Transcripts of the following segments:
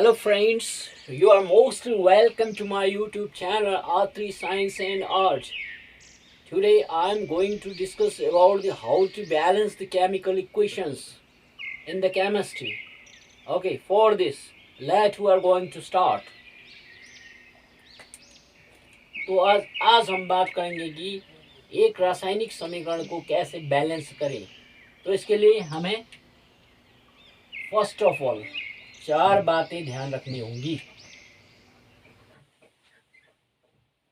Hello friends, you are most welcome to my YouTube channel R3 Science and Art. Today I am going to discuss about how to balance the chemical equations in the chemistry. Okay, for this, we are going to start. तो आज हम बात करेंगे कि एक रासायनिक समीकरण को कैसे बैलेंस करें। तो इसके लिए हमें फर्स्ट ऑफ ऑल 4 बातें ध्यान रखनी होंगी।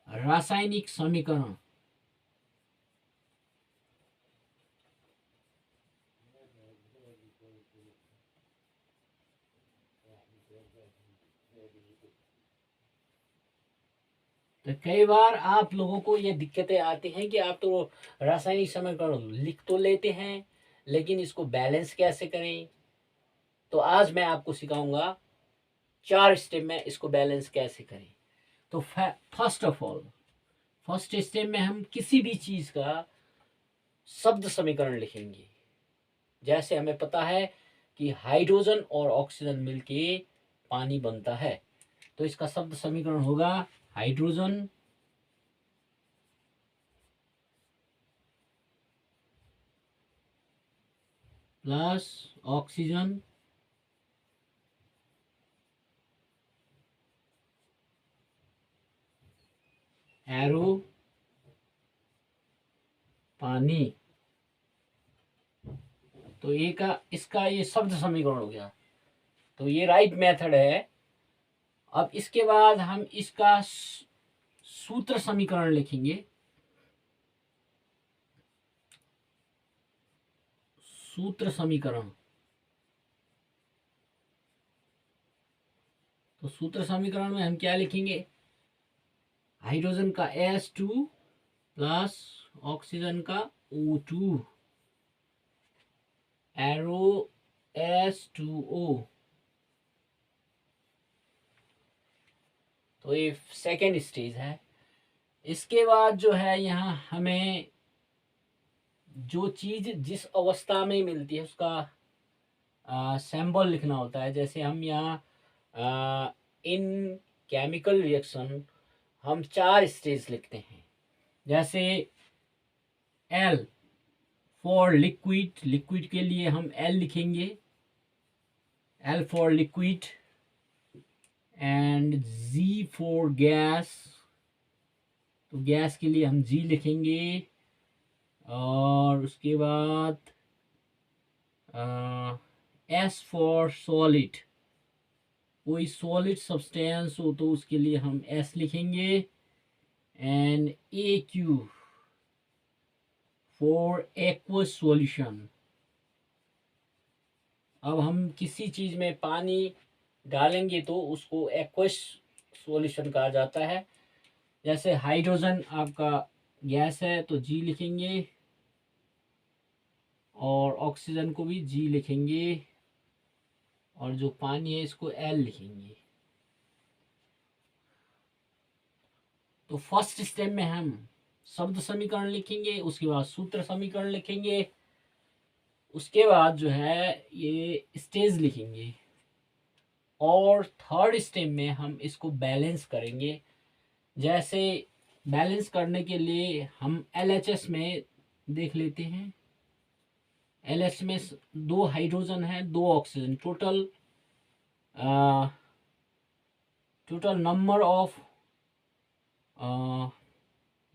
रासायनिक समीकरण तो कई बार आप लोगों को ये दिक्कतें आती हैं कि आप तो रासायनिक समीकरण लिख तो लेते हैं, लेकिन इसको बैलेंस कैसे करें। तो आज मैं आपको सिखाऊंगा 4 स्टेप में इसको बैलेंस कैसे करें। तो first of all first step में हम किसी भी चीज का शब्द समीकरण लिखेंगे। जैसे हमें पता है कि हाइड्रोजन और ऑक्सीजन मिलके पानी बनता है, तो इसका शब्द समीकरण होगा हाइड्रोजन प्लस ऑक्सीजन एरो पानी। तो ये का इसका ये शब्द समीकरण हो गया। तो ये राइट मेथड है। अब इसके बाद हम इसका सूत्र समीकरण लिखेंगे। सूत्र समीकरण, तो सूत्र समीकरण में हम क्या लिखेंगे? हाइड्रोजन का H2 प्लस ऑक्सीजन का O2 एरो H2O। तो ये सेकेंड स्टेज है। इसके बाद जो है यहाँ हमें जो चीज जिस अवस्था में मिलती है उसका सिंबल लिखना होता है। जैसे हम यहाँ इन केमिकल रिएक्शन हम 4 स्टेज लिखते हैं। जैसे L फॉर लिक्विड, लिक्विड के लिए हम L लिखेंगे, L for liquid, and G for gas, तो गैस के लिए हम G लिखेंगे। और उसके बाद S फॉर सॉलिड, कोई सॉलिड सब्सटेंस हो तो उसके लिए हम S लिखेंगे। And AQ for aqueous solution. अब हम किसी चीज में पानी डालेंगे तो उसको एक्वस सॉल्यूशन कहा जाता है। जैसे हाइड्रोजन आपका गैस है तो G लिखेंगे, और ऑक्सीजन को भी G लिखेंगे, और जो पानी है इसको L लिखेंगे। तो फर्स्ट स्टेप में हम शब्द समीकरण लिखेंगे, उसके बाद सूत्र समीकरण लिखेंगे, उसके बाद जो है ये स्टेज लिखेंगे, और थर्ड स्टेप में हम इसको बैलेंस करेंगे। जैसे बैलेंस करने के लिए हम LHS में देख लेते हैं। LH में 2 हाइड्रोजन है, 2 oxygen, total number of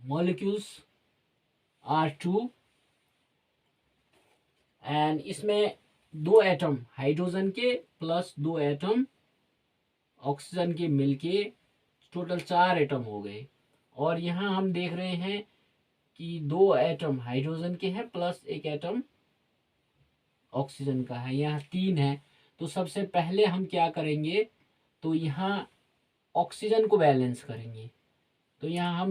molecules are 2। एंड इसमें 2 एटम हाइड्रोजन के प्लस 2 एटम ऑक्सीजन के मिलके टोटल 4 एटम हो गए। और यहाँ हम देख रहे हैं कि 2 एटम हाइड्रोजन के हैं प्लस 1 एटम ऑक्सीजन का है, यहाँ 3 है। तो सबसे पहले हम क्या करेंगे, तो यहाँ ऑक्सीजन को बैलेंस करेंगे। तो यहाँ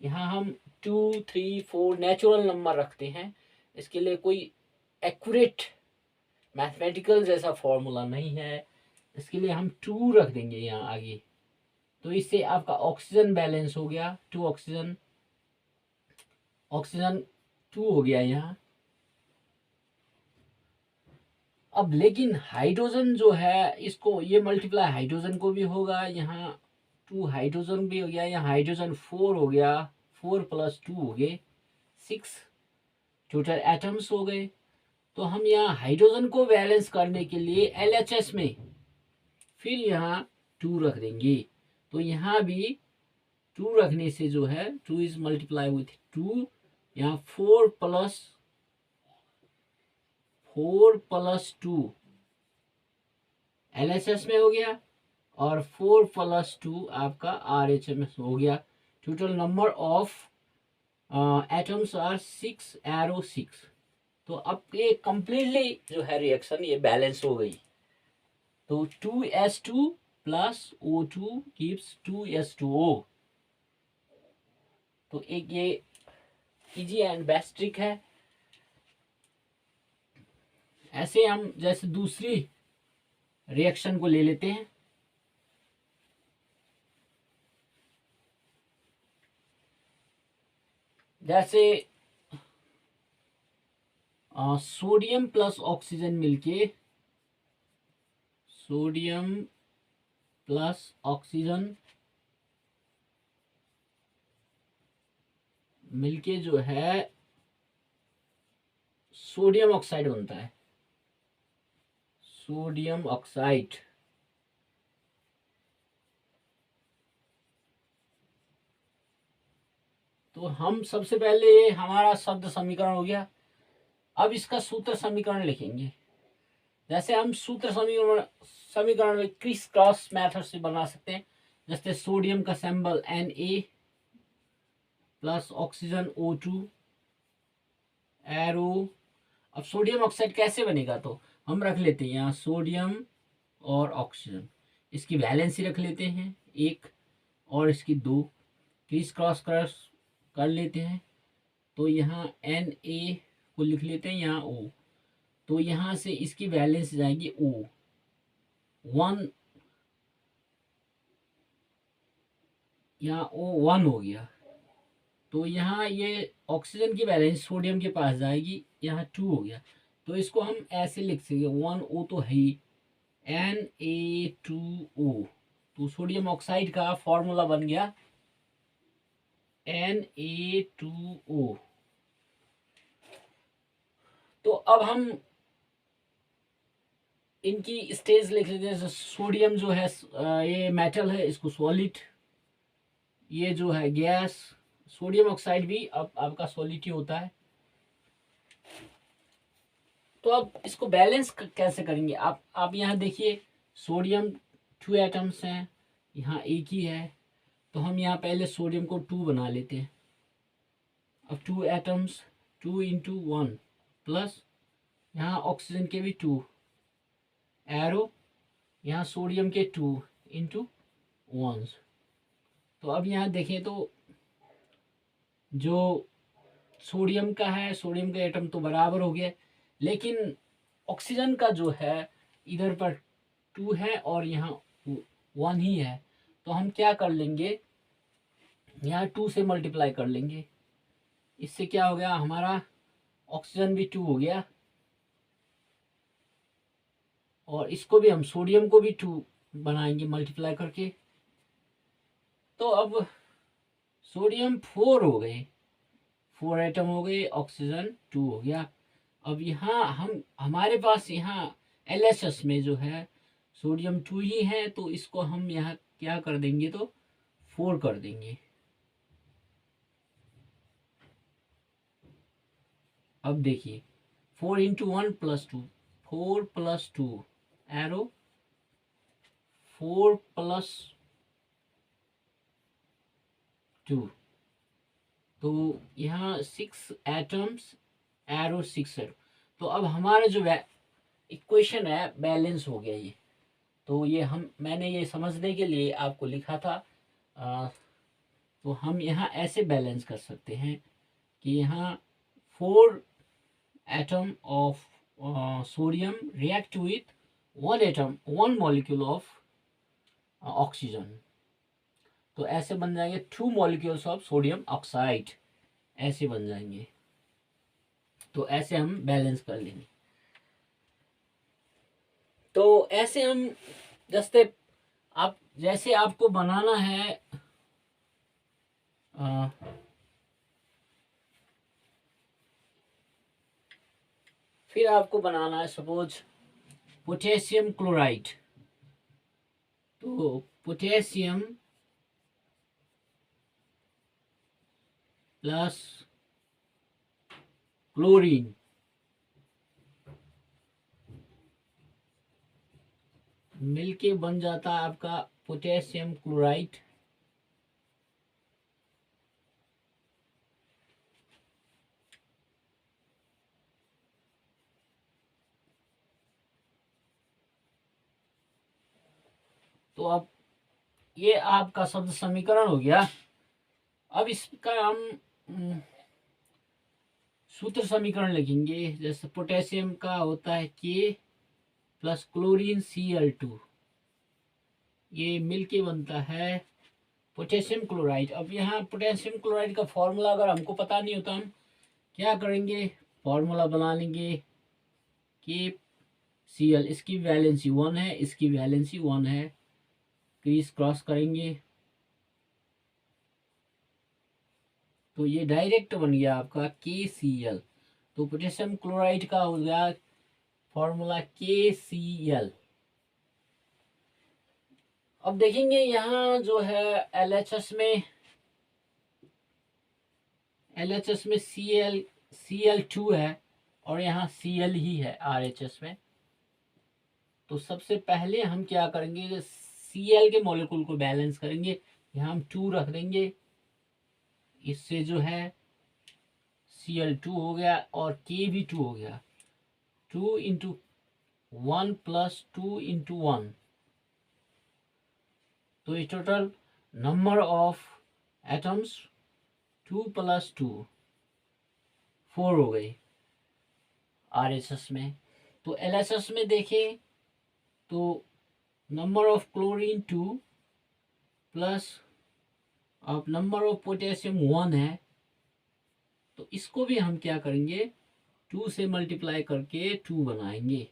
हम 2 3 4 नेचुरल नंबर रखते हैं। इसके लिए कोई एक्यूरेट मैथमेटिकल जैसा फॉर्मूला नहीं है, इसके लिए हम 2 रख देंगे यहाँ आगे। तो इससे आपका ऑक्सीजन बैलेंस हो गया, 2 ऑक्सीजन 2 हो गया यहाँ। अब लेकिन हाइड्रोजन जो है इसको ये मल्टीप्लाई हाइड्रोजन को भी होगा, यहाँ 2 हाइड्रोजन भी हो गया, यहाँ हाइड्रोजन 4 हो गया, 4 + 2 हो गए 6 टोटल एटम्स हो गए। तो हम यहाँ हाइड्रोजन को बैलेंस करने के लिए LHS में फिर यहाँ 2 रख देंगे। तो यहाँ भी 2 रखने से जो है 2 इज मल्टीप्लाई विथ 2, यहाँ 4 + 2 LHS में हो गया और 4 + 2 आपका RHMS हो गया। Total number of atoms are 6 arrow 6। तो अब ये कंप्लीटली जो है रिएक्शन ये बैलेंस हो गई। तो 2s2 + O2 gives 2s2O। तो एक ये इजी एंड बेस्ट ट्रिक है। ऐसे हम जैसे दूसरी रिएक्शन को ले लेते हैं। जैसे सोडियम प्लस ऑक्सीजन मिलके, सोडियम प्लस ऑक्सीजन मिलके जो है सोडियम ऑक्साइड बनता है, सोडियम ऑक्साइड। तो हम सबसे पहले ये हमारा शब्द समीकरण हो गया। अब इसका सूत्र समीकरण लिखेंगे। जैसे हम सूत्र समीकरण में क्रिस क्रॉस मेथड से बना सकते हैं। जैसे सोडियम का symbol Na plus oxygen O2 arrow. अब सोडियम ऑक्साइड कैसे बनेगा, तो हम रख लेते हैं यहाँ सोडियम और ऑक्सीजन, इसकी वैलेंसी रख लेते हैं 1 और इसकी 2, क्रिस क्रॉस कर लेते हैं। तो यहाँ Na को लिख लेते हैं यहाँ O। तो यहाँ से इसकी वैलेंस जाएगी O 1, यहाँ O 1 हो गया। तो यहाँ ये ऑक्सीजन की वैलेंस सोडियम के पास जाएगी, यहाँ 2 हो गया। तो इसको हम ऐसे लिख सकते 1O तो है ही, Na2O। तो सोडियम ऑक्साइड का फॉर्मूला बन गया Na2O। तो अब हम इनकी स्टेज लिख लेते हैं। सोडियम जो है ये मेटल है, इसको सॉलिड, ये जो है गैस। सोडियम ऑक्साइड भी अब आपका सॉलिड ही होता है। तो अब इसको बैलेंस कैसे करेंगे, आप यहाँ देखिए सोडियम 2 एटम्स हैं, यहाँ एक ही है। तो हम यहाँ पहले सोडियम को 2 बना लेते हैं। अब 2 एटम्स 2 × 1 प्लस यहाँ ऑक्सीजन के भी 2 एरो, यहाँ सोडियम के 2 × 1। तो अब यहाँ देखें तो जो सोडियम का है, सोडियम का एटम तो बराबर हो गया, लेकिन ऑक्सीजन का जो है इधर पर 2 है और यहाँ 1 ही है। तो हम क्या कर लेंगे, यहाँ 2 से मल्टीप्लाई कर लेंगे। इससे क्या हो गया, हमारा ऑक्सीजन भी 2 हो गया और इसको भी हम सोडियम को भी 2 बनाएंगे मल्टीप्लाई करके। तो अब सोडियम 4 हो गए, 4 एटम हो गए, ऑक्सीजन 2 हो गया। अब यहाँ हमारे पास यहाँ LHS में जो है सोडियम 2 ही है, तो इसको हम यहाँ क्या कर देंगे, तो 4 कर देंगे। अब देखिए 4 × 1 + 2, 4 + 2 एरो, 4 + 2। तो यहाँ 6 एटम्स एरो 6 एरो। तो अब हमारा जो इक्वेशन है बैलेंस हो गया ये। तो ये मैंने ये समझने के लिए आपको लिखा था। तो हम यहाँ ऐसे बैलेंस कर सकते हैं कि यहाँ 4 atom of sodium react with 1 atom 1 molecule of oxygen. तो ऐसे बन जाएंगे 2 मॉलिक्यूल्स ऑफ सोडियम ऑक्साइड, ऐसे बन जाएंगे। तो ऐसे हम बैलेंस कर लेंगे। तो ऐसे हम जैसे आपको बनाना है फिर आपको बनाना है सपोज पोटेशियम क्लोराइड। तो पोटेशियम प्लस क्लोरीन मिलके बन जाता है आपका पोटेशियम क्लोराइड। तो अब ये आपका शब्द समीकरण हो गया। अब इसका हम सूत्र समीकरण लिखेंगे। जैसे पोटेशियम का होता है के प्लस क्लोरीन Cl2, ये मिलके बनता है पोटेशियम क्लोराइड। अब यहाँ पोटेशियम क्लोराइड का फॉर्मूला अगर हमको पता नहीं होता, हम क्या करेंगे, फॉर्मूला बना लेंगे के Cl, इसकी वैलेंसी 1 है, इसकी वैलेंसी 1 है, क्रीज क्रॉस करेंगे तो ये डायरेक्ट बन गया आपका KCl। तो पोटेशियम क्लोराइड का हो गया फॉर्मूला KCl। अब देखेंगे यहाँ जो है LHS में Cl2 है और यहाँ Cl ही है RHS में। तो सबसे पहले हम क्या करेंगे, Cl के मॉलिक्यूल को बैलेंस करेंगे। यहाँ हम 2 रख देंगे, इससे जो है Cl2 हो गया और K भी 2 हो गया। 2 इंटू 1 प्लस 2 इंटू 1, तो ये total number of atoms 2 plus 2 4 हो गई RHS में। तो LHS में देखें तो नंबर ऑफ क्लोरीन 2 प्लस अब नंबर ऑफ पोटेशियम 1 है। तो इसको भी हम क्या करेंगे, 2 से मल्टीप्लाई करके 2 बनाएंगे।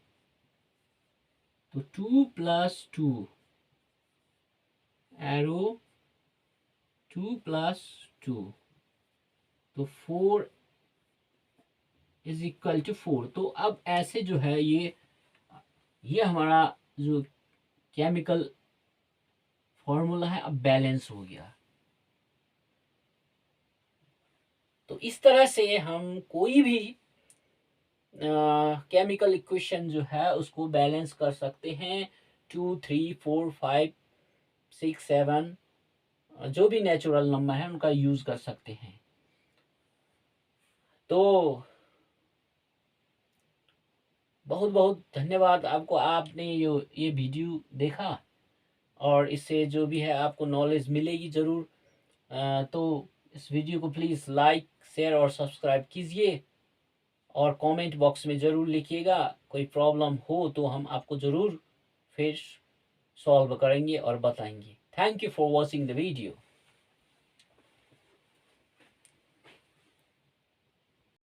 तो 2 प्लस 2 एरो 2 प्लस 2, तो 4 इज इक्वल टू 4। तो अब ऐसे जो है ये हमारा जो केमिकल फॉर्मूला है अब बैलेंस हो गया। तो इस तरह से हम कोई भी केमिकल इक्वेशन जो है उसको बैलेंस कर सकते हैं। 2, 3, 4, 5, 6, 7 जो भी नेचुरल नंबर है उनका यूज कर सकते हैं। तो बहुत बहुत धन्यवाद आपको, आपने ये वीडियो देखा और इससे जो भी है आपको नॉलेज मिलेगी ज़रूर। तो इस वीडियो को प्लीज़ लाइक, शेयर और सब्सक्राइब कीजिए और कमेंट बॉक्स में ज़रूर लिखिएगा। कोई प्रॉब्लम हो तो हम आपको ज़रूर फिर सॉल्व करेंगे और बताएंगे। Thank you for watching the video.